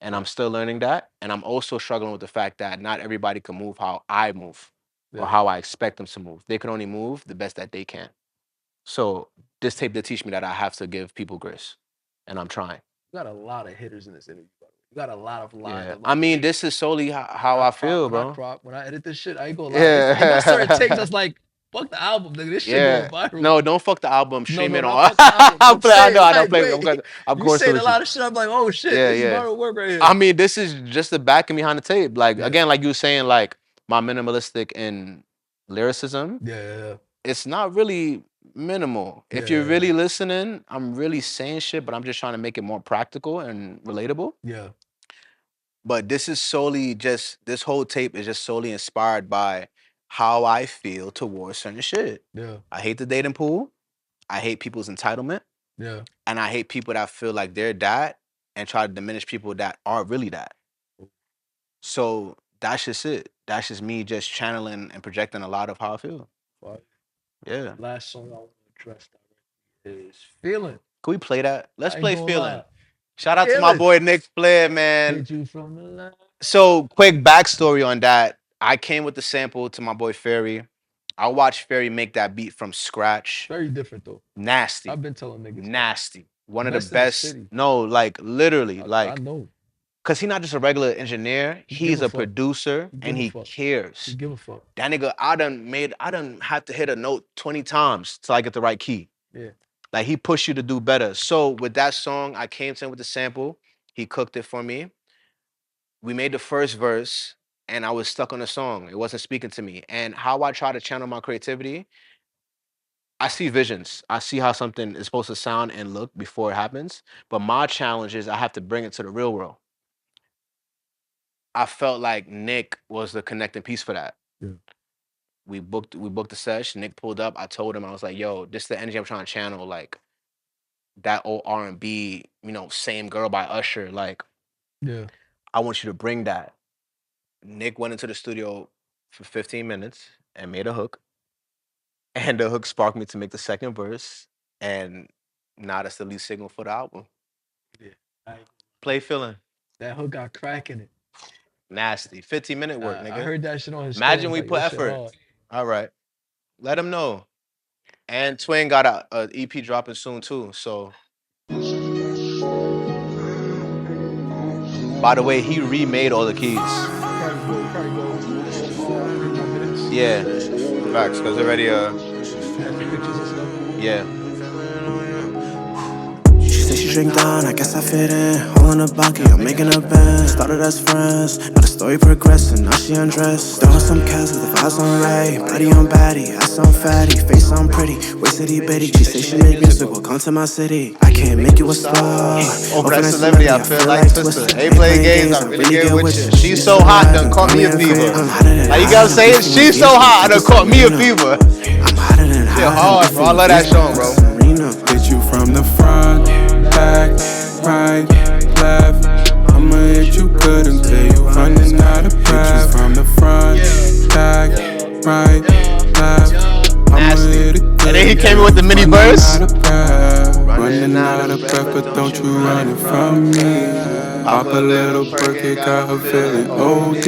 And Yeah. I'm still learning that. And I'm also struggling with the fact that not everybody can move how I move or Yeah. how I expect them to move. They can only move the best that they can. So this tape did teach me that I have to give people grace. And I'm trying. You got a lot of hitters in this interview, by the way. You got a lot of lines. Yeah. I'm I like, mean, this is solely how I feel, bro. when I edit this shit, I ain't gonna lie. It got certain takes Yeah. that's like, fuck the album, nigga. This shit going Yeah. viral. No, don't fuck the album. No, Stream no, it not on. fuck the album. I'm I know, saying I don't like, play with wait, of you course saying a with you. lot of shit. I'm like, oh shit, Yeah, this is yeah. viral work right here. I mean, this is just the backing behind the tape. Like Yeah. again, like you were saying, like my minimalistic in lyricism, Yeah. it's not really minimal. If you're Yeah. really listening, I'm really saying shit, but I'm just trying to make it more practical and relatable. Yeah. But this is solely just this whole tape is just solely inspired by how I feel towards certain shit. Yeah. I hate the dating pool. I hate people's entitlement. Yeah. And I hate people that feel like they're that and try to diminish people that aren't really that. So that's just it. That's just me just channeling and projecting a lot of how I feel. Fuck. Yeah. Last song I want to address directly is Feeling. Can we play that? Let's I ain't play gonna Feeling. lie. Shout out to my Feeling. boy Nick Flair, man. Hit you from the line. So quick backstory on that. I came with the sample to my boy Ferry. I watched Ferry make that beat from scratch. Very different though. Nasty. I've been telling niggas. Nasty. One of Best the in the best. city. No, like literally, I like know. cause he's not just a regular engineer. He He's give a a fuck. producer He and give a he fuck. cares. He give a fuck. That nigga, I done have to hit a note 20 times till I get the right key. Yeah. Like he pushed you to do better. So with that song, I came to him with the sample. He cooked it for me. We made the first verse and I was stuck on the song. It wasn't speaking to me. And how I try to channel my creativity, I see visions. I see how something is supposed to sound and look before it happens. But my challenge is I have to bring it to the real world. I felt like Nick was the connecting piece for that. Yeah. We booked the sesh. Nick pulled up. I told him, I was like, yo, this is the energy I'm trying to channel. Like that old R&B, Same Girl by Usher. Like, Yeah. I want you to bring that. Nick went into the studio for 15 minutes and made a hook. And the hook sparked me to make the second verse. And now that's the lead signal for the album. Yeah. Play Feeling. That hook got crack in it. Nasty. 15-minute work, nigga. I heard that shit on his Imagine stories, we like, put that shit effort. hard. All right. Let him know. And Twin got a EP dropping soon too. So by the way, he remade all the keys. Probably go 3 more minutes. Yeah. Facts, because already Add the pictures and stuff. yeah. She said she drink down, I guess I fit in. All in a bucket, I'm making a band. Started as friends, now the story progressing. Now she undressed. Throwing some cats with the vibes on right. Body on baddie, ass on fatty, face on pretty, waist itty bitty. She say she make music, well come to my city. I can't make you a star. Overnight celebrity, I feel like Twister. Ain't playing games, I'm really good with you. She's so hot, done caught me a fever. Like you gotta say it, she's so hot, done caught me a fever. I'm hotter than Still hard, bro. I love that song, bro. Hit you from the front, back, right, left. I'ma hit you good until you running out of breath. Hit you from the front, back, right, left. I'ma hit it good. And then he came in with the mini verse. Running out of breath, but don't you run it from me. Pop a little perk, it got her feeling OD.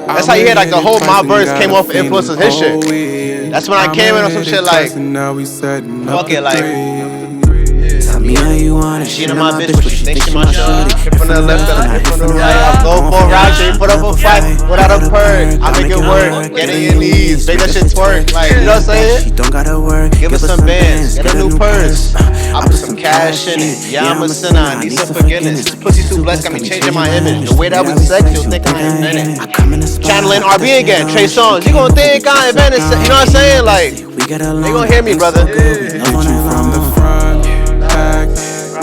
That's how you hear like the whole my verse came off the influence of his shit. That's when I came in on some shit like, now we setting up fuck it, like. Time me how you want it. She She ain't not my my bitch, bitch, but but she she thinks think she she my my shorty. shorty. Hit Hit from from the the left, left, then then I I hit hit from the from the right. right. I go Going for for a your ride, she line, put up a put fight up without a a perk. perk. I I make make it it work. work. Get Get in on your your knees, knees, make make that that shit shit twerk. twerk. Like, you know what I'm saying? She don't gotta work. Give her Give her some some bands, bands, get a get a new new purse. purse. I I put put some some cash cash in in it. it. Yeah, I'm Yeah, a I'm a sinner. sinner. I I need need some some forgiveness. forgiveness. This pussy too Too blessed, blessed, got me got me changing changing my my image. The image. way The that way we that we sex, sex, you'll you'll think think I I invented. invented. I come in the spot, Channeling put that RB shit again, on. Trey She Songz. You came gonna with the think bitch I so invented, you know what I'm gone. Me and saying? my Like, bestie, we get they along. gonna hear me, Everything's so brother. good. We Yeah. love all Hit you night from the long. front, back,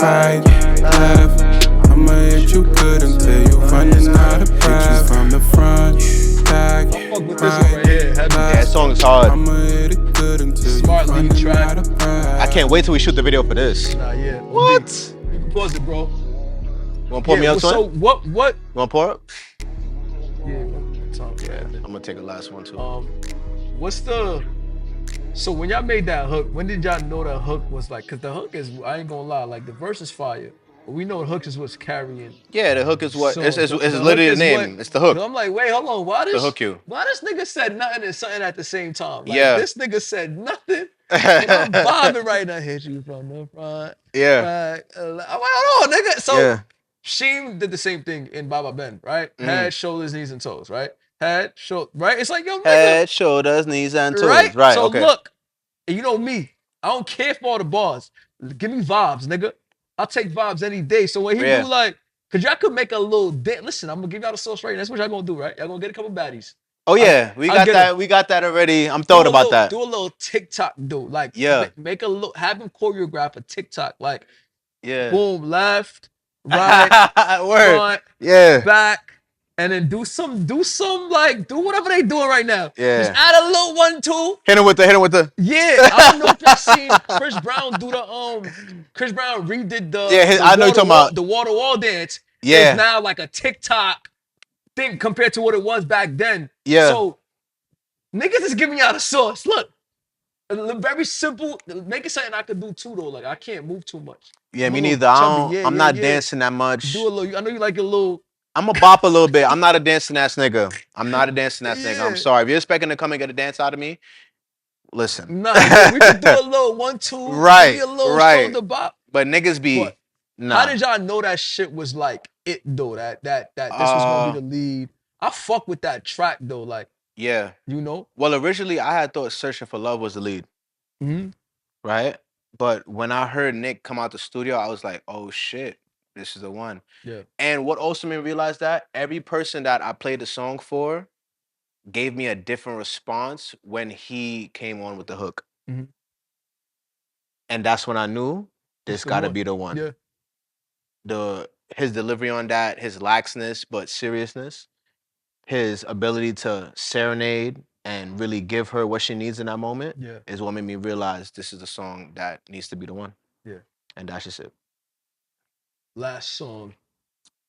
right, left. I'ma hit you good until you finding out a breath. Hit you from the front, back, I fuck with this one right, right here, heavy. Yeah, that left. song is hard. I'ma hit it good until you Smart lead finding track. out a I breath. can't wait till we shoot the video for this. Nah, yeah. B, What? you can pause it, bro. You wanna pour Yeah. me up, Well, twin? so You what? wanna pour up? Yeah. One time for Yeah, that, man. I'm gonna take a last one too. What's the? So when y'all made that hook, when did y'all know that hook was like? Cause the hook is, I ain't gonna lie, like the verse is fire, but we know the hook is what's carrying Yeah, the hook is the what song. it's The hook literally the is what. name. It's the Cause hook. I'm like, wait, hold on, To hook you. why this nigga said nothing and something at the same time? Like Yeah. this nigga said nothing, but I'm vibing right now. Hit you from the front, Yeah. right. I'm like, hold on, nigga. So Yeah. Sheem did the same thing in Baba Ben, right? Mm. Head, shoulders, knees, and toes, right? Head, shoulder, right? It's like, yo, nigga, Head, shoulders, knees, and right? toes. Right. So Okay. look, and you know me, I don't care for all the bars. Give me vibes, nigga. I'll take vibes any day. So when he do Yeah. like, cause y'all could make a little dance. Listen, I'm gonna give y'all the sauce right now. That's what y'all gonna do, right? Y'all gonna get a couple baddies. Oh I yeah, we I got get them. that. We got that already. I'm thrilled about that. Do a little TikTok, dude. Like Yeah. make a look, have them choreograph a TikTok. Like Yeah. boom, left, right, Word. front, Yeah. back, and then do some like do whatever they doing right now. Just Yeah. add a little 1, 2. Hit him with the. Hit him with the. Yeah, I don't know if y'all seen Chris Brown do the Chris Brown redid Yeah. the I know you're talking about. water wall dance. Is Yeah. now like a TikTok thing compared to what it was back then. Yeah. So niggas is giving y'all the sauce. Look, very simple. Make it something I could do too though. Like I can't move too much. Yeah. I'm a Me little neither. I chubby. don't. Yeah, I'm yeah, not yeah. dancing that Do much. a little. I know you like a little. I'm a bop a little bit. I'm not a dancing ass nigga. I'm not a dancing ass nigga. I'm Yeah. sorry. If you're expecting to come and get a dance out of me, listen. Nah, yeah, we could do a little 1, 2, maybe Right. a little Right. shoulder bop. But niggas be But how nah. did y'all know that shit was like it though? That this was gonna be Uh. the lead. I fuck with that track though, like Yeah. you know. Well, originally I had thought "Searching for Love" was the lead, Mm-hmm. right? But when I heard Nick come out the studio, I was like, "Oh shit, this is the one." Yeah. And what also made me realize that every person that I played the song for gave me a different response when he came on with the hook, Mm-hmm. and that's when I knew It's this the got to one. be the one. Yeah. The His delivery on that, his laxness but seriousness, his ability to serenade and really give her what she needs in that moment Yeah. is what made me realize this is the song that needs to be the one. Yeah. And that's just it. Last song.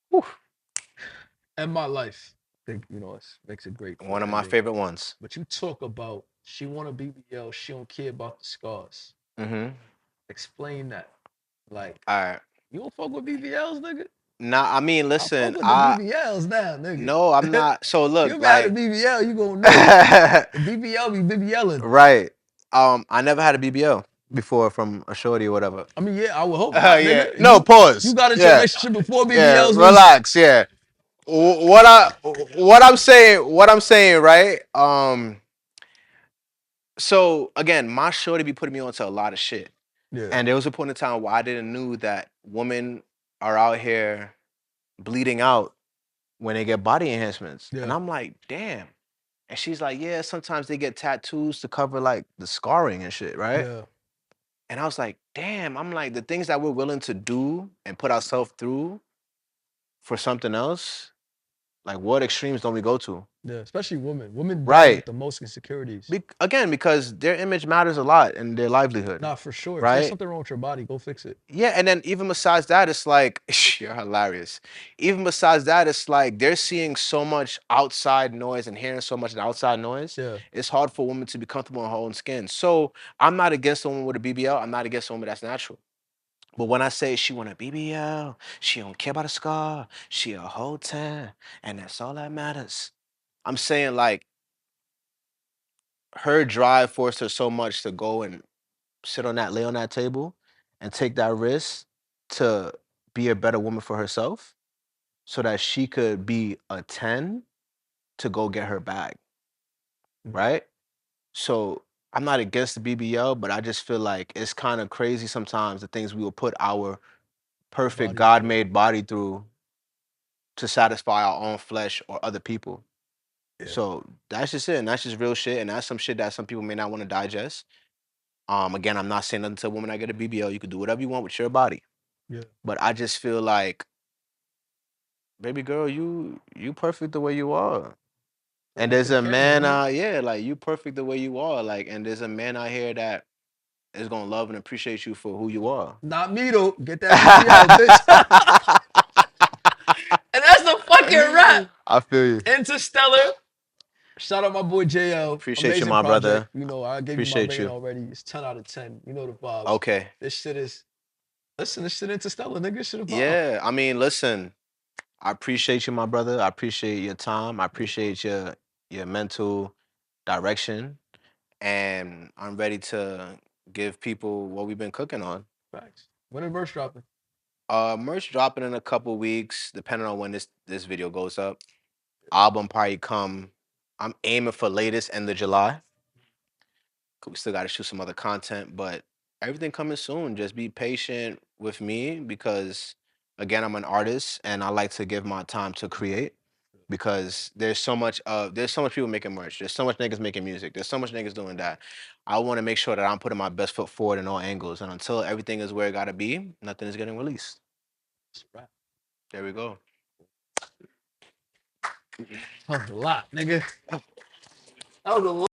Whew. And My Life. I think, it makes it great for One of my ending. favorite ones. But you talk about she want a BBL, she don't care about the scars. Mm-hmm. Explain that. Like, All right. you don't fuck with BBLs, nigga? Nah, I mean, I fuck listen, with the BBLs now, nigga. no, I'm not. So You look, ever had a like, BBL, you gonna know. The BBL be BBLing. right. I never had a BBL before from a shorty or whatever. I mean, yeah, I would hope not, Yeah. nigga. No, You pause. got into a Yeah. relationship before Yeah. BBLs was. Relax. Yeah. What I'm saying, right? So again, my shorty be putting me onto a lot of shit. Yeah. And there was a point in time where I didn't knew that women are out here bleeding out when they get body enhancements. Yeah. And I'm like, damn. And she's like, yeah, sometimes they get tattoos to cover like the scarring and shit, right? Yeah. And I was like, damn, I'm like, the things that we're willing to do and put ourselves through for something else, like what extremes don't we go to? Yeah. Especially women. Women battle Right. with the most insecurities. Again, because their image matters a lot in their livelihood. Nah, for sure. If Right? there's something wrong with your body, go fix it. Yeah, and then even besides that, it's like, you're hilarious. Even besides that, it's like they're seeing so much outside noise and hearing so much outside noise. Yeah. It's hard for women to be comfortable in her own skin. So I'm not against a woman with a BBL. I'm not against a woman that's natural. But when I say she want a BBL, she don't care about a scar, she a whole 10, and that's all that matters. I'm saying like her drive forced her so much to go and lay on that table and take that risk to be a better woman for herself so that she could be a 10 to go get her bag, right? So I'm not against the BBL, but I just feel like it's kind of crazy sometimes the things we will put our perfect Bodies through. God-made body through to satisfy our own flesh or other people. Yeah. So that's just it, and that's just real shit, and that's some shit that some people may not want to digest. Again, I'm not saying nothing to a woman that get a BBL. You can do whatever you want with your body, Yeah. but I just feel like, baby girl, you perfect the way you are. And Speak to there's the a camera, man, nigga. yeah, like you perfect the way you are, like, and there's a man out here that is gonna love and appreciate you for who you are. Not me though. Get that BBL, bitch. And that's the fucking rap. I feel you. Interstellar. Shout out my boy JL. Appreciate you, Amazing my project. brother. You know, I gave you my Appreciate rating you. already. It's 10 out of 10. You know the vibes. Okay. This shit is, listen, this shit Interstellar, nigga. This shit a vibe. Yeah, I mean, listen, I appreciate you, my brother. I appreciate your time. I appreciate your mental direction, and I'm ready to give people what we've been cooking on. Facts. When is merch dropping? Merch dropping in a couple weeks, depending on when this video goes up. Album probably come. I'm aiming for latest end of July. We still got to shoot some other content, but everything coming soon. Just be patient with me because, again, I'm an artist and I like to give my time to create because there's so much people making merch. There's so much niggas making music. There's so much niggas doing that. I want to make sure that I'm putting my best foot forward in all angles. And until everything is where it got to be, nothing is getting released. It's a wrap. There we go. That was a lot, nigga. That was a lot.